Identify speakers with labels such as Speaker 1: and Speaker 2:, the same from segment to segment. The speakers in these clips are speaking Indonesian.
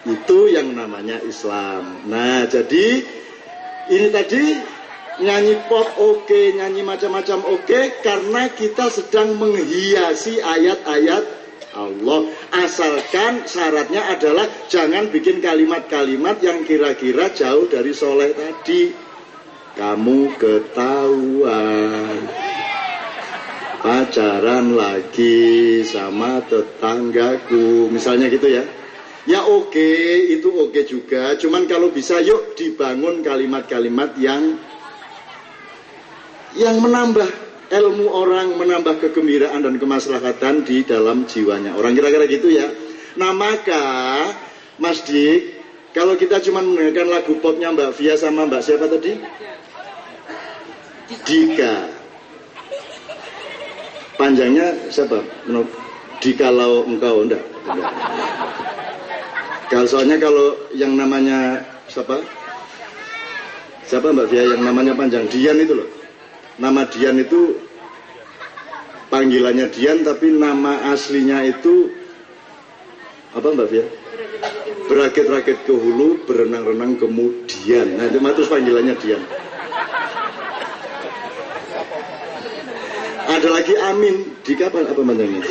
Speaker 1: Itu yang namanya Islam. Nah, jadi ini tadi nyanyi pop oke, nyanyi macam-macam oke, karena kita sedang menghiasi ayat-ayat Allah. Asalkan syaratnya adalah jangan bikin kalimat-kalimat yang kira-kira jauh dari soleh tadi. Kamu ketahuan pacaran lagi sama tetanggaku, misalnya gitu ya. Ya oke, itu oke juga. Cuman kalau bisa yuk dibangun kalimat-kalimat yang menambah ilmu orang, menambah kegembiraan dan kemaslahatan di dalam jiwanya orang, kira-kira gitu ya. Nah maka Mas Dik, kalau kita cuma menggunakan lagu popnya Mbak Via sama Mbak siapa tadi? Dika. Panjangnya siapa? Dikalau engkau, enggak. Kalau soalnya kalau yang namanya siapa Mbak Via, yang namanya panjang Dian itu loh. Nama Dian itu panggilannya Dian, tapi nama aslinya itu apa Mbak Via? Berakit-rakit ke hulu, berenang-renang kemudian. Nah itu terus panggilannya Dian. Ada lagi Amin. Di kapan apa panjangnya?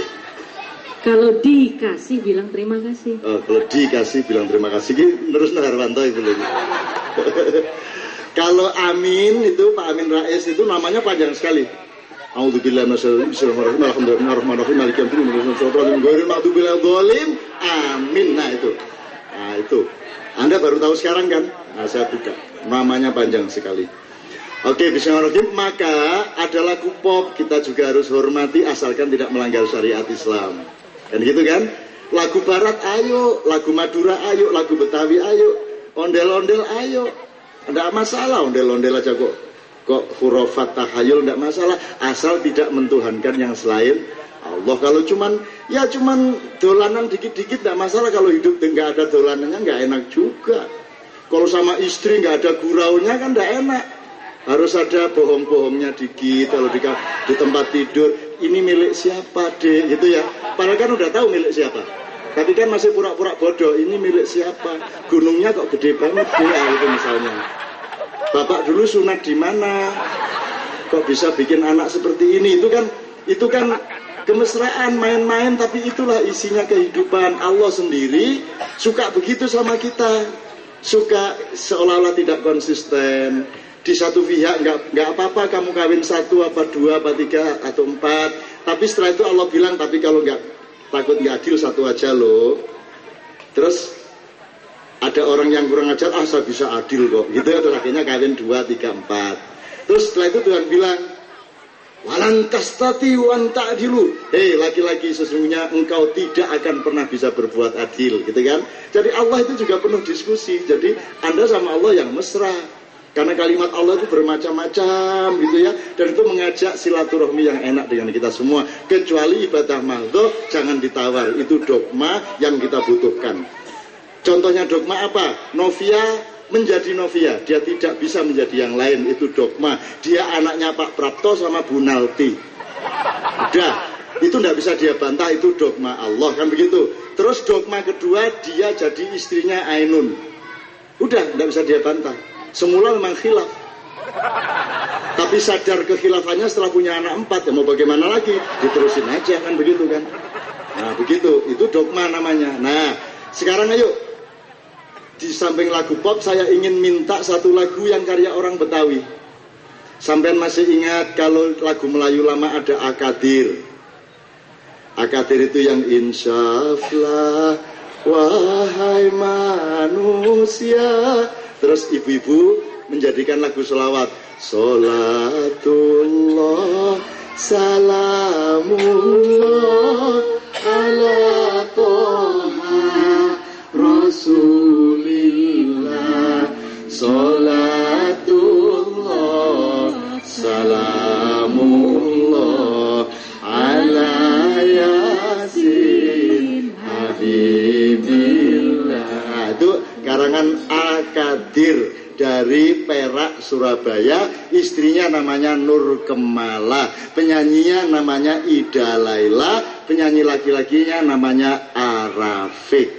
Speaker 2: Kalau dikasih bilang terima kasih.
Speaker 1: Oh, kalau dikasih bilang terima kasih. Terus Harwanto itu loh. Kalau Amin itu Pak Amin Rais itu namanya panjang sekali. A'udzubillahi minasyaitonir rajim. Bismillahirrahmanirrahim. Maliki yaumiddin. Amin. Nah itu. Anda baru tahu sekarang kan? Nah, saya buka. Namanya panjang sekali. Oke, bismillahirrahmanirrahim. Maka ada lagu pop kita juga harus hormati asalkan tidak melanggar syariat Islam. Kan gitu kan? Lagu barat ayo, lagu Madura ayo, lagu Betawi ayo, ondel-ondel ayo. Enggak masalah, ondel-ondel aja kok hurufat tahayul enggak masalah, asal tidak mentuhankan yang selain Allah. Kalau cuman dolanan dikit-dikit enggak masalah, kalau hidup enggak ada dolanannya enggak enak juga. Kalau sama istri enggak ada guraunya kan enggak enak. Harus ada bohong-bohongnya dikit. Kalau di tempat tidur, ini milik siapa deh, gitu ya. Padahal kan udah tahu milik siapa, tapi kan masih pura-pura bodoh. Ini milik siapa? Gunungnya kok gede banget deh, itu misalnya. Bapak dulu sunat di mana? Kok bisa bikin anak seperti ini? Itu kan kemesraan, main-main, tapi itulah isinya kehidupan. Allah sendiri suka begitu sama kita, suka seolah-olah tidak konsisten. Di satu pihak nggak apa-apa kamu kawin 1 apa 2 apa 3 atau 4, tapi setelah itu Allah bilang tapi kalau takut nggak adil 1 aja loh. Terus ada orang yang kurang ajar, saya bisa adil kok gitu ya, terus akhirnya kawin 2, 3, 4. Terus setelah itu Tuhan bilang walan tastati wan ta'dilu, laki-laki sesungguhnya engkau tidak akan pernah bisa berbuat adil, gitu kan. Jadi Allah itu juga penuh diskusi. Jadi Anda sama Allah yang mesra, karena kalimat Allah itu bermacam-macam gitu ya, dan itu mengajak silaturahmi yang enak dengan kita semua. Kecuali ibadah mahdhah jangan ditawar, itu dogma yang kita butuhkan. Contohnya dogma apa? Novia menjadi Novia, dia tidak bisa menjadi yang lain, itu dogma. Dia anaknya Pak Prapto sama Bu Nalti, udah, itu tidak bisa dia bantah, itu dogma Allah, kan begitu. Terus dogma kedua, dia jadi istrinya Ainun, udah, tidak bisa dia bantah. Semula memang khilaf, tapi sadar kekhilafannya setelah punya anak 4, ya mau bagaimana lagi, diterusin aja, kan begitu kan. Nah begitu, itu dogma namanya. Nah sekarang ayo, di samping lagu pop saya ingin minta satu lagu yang karya orang Betawi. Sampean masih ingat kalau lagu Melayu lama ada Akadir? Akadir itu yang insyaallah wahai manusia. Terus ibu-ibu menjadikan lagu sholawat, sholatullah salamullah ala toha rasulillah, sholatullah salamullah ala yasin habibillah. Itu karangan Akadir dari Perak, Surabaya. Istrinya namanya Nur Kemala, penyanyinya namanya Ida Laila, penyanyi laki-lakinya namanya Arafik.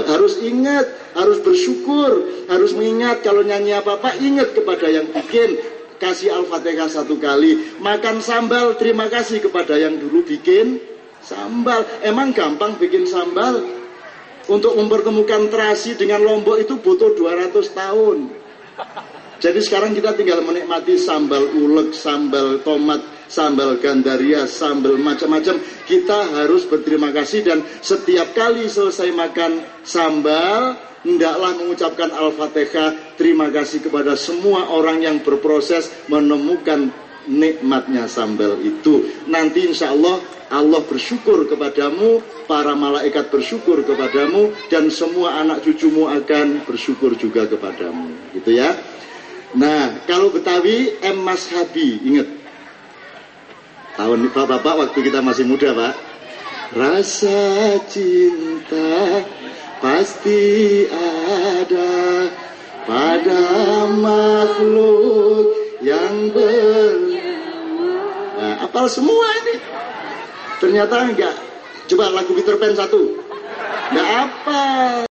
Speaker 1: Harus ingat, harus bersyukur, harus mengingat kalau nyanyi apa-apa ingat kepada yang bikin. Kasih Al-Fatihah 1 kali. Makan sambal, terima kasih kepada yang dulu bikin sambal. Emang gampang bikin sambal? Untuk mempertemukan terasi dengan Lombok itu butuh 200 tahun. Jadi sekarang kita tinggal menikmati sambal ulek, sambal tomat, sambal gandaria, sambal macam-macam. Kita harus berterima kasih dan setiap kali selesai makan sambal, hendaklah mengucapkan Al-Fatihah. Terima kasih kepada semua orang yang berproses menemukan nikmatnya sambal itu. Nanti insya Allah Allah bersyukur kepadamu, para malaikat bersyukur kepadamu, dan semua anak cucumu akan bersyukur juga kepadamu. Gitu ya. Nah, kalau Betawi M. Mashabi, ingat tahun bapak waktu kita masih muda, Pak. Rasa cinta pasti ada pada makhluk yang nah, apal semua ini. Ternyata enggak. Coba lagu Peter Pan 1. Enggak apa.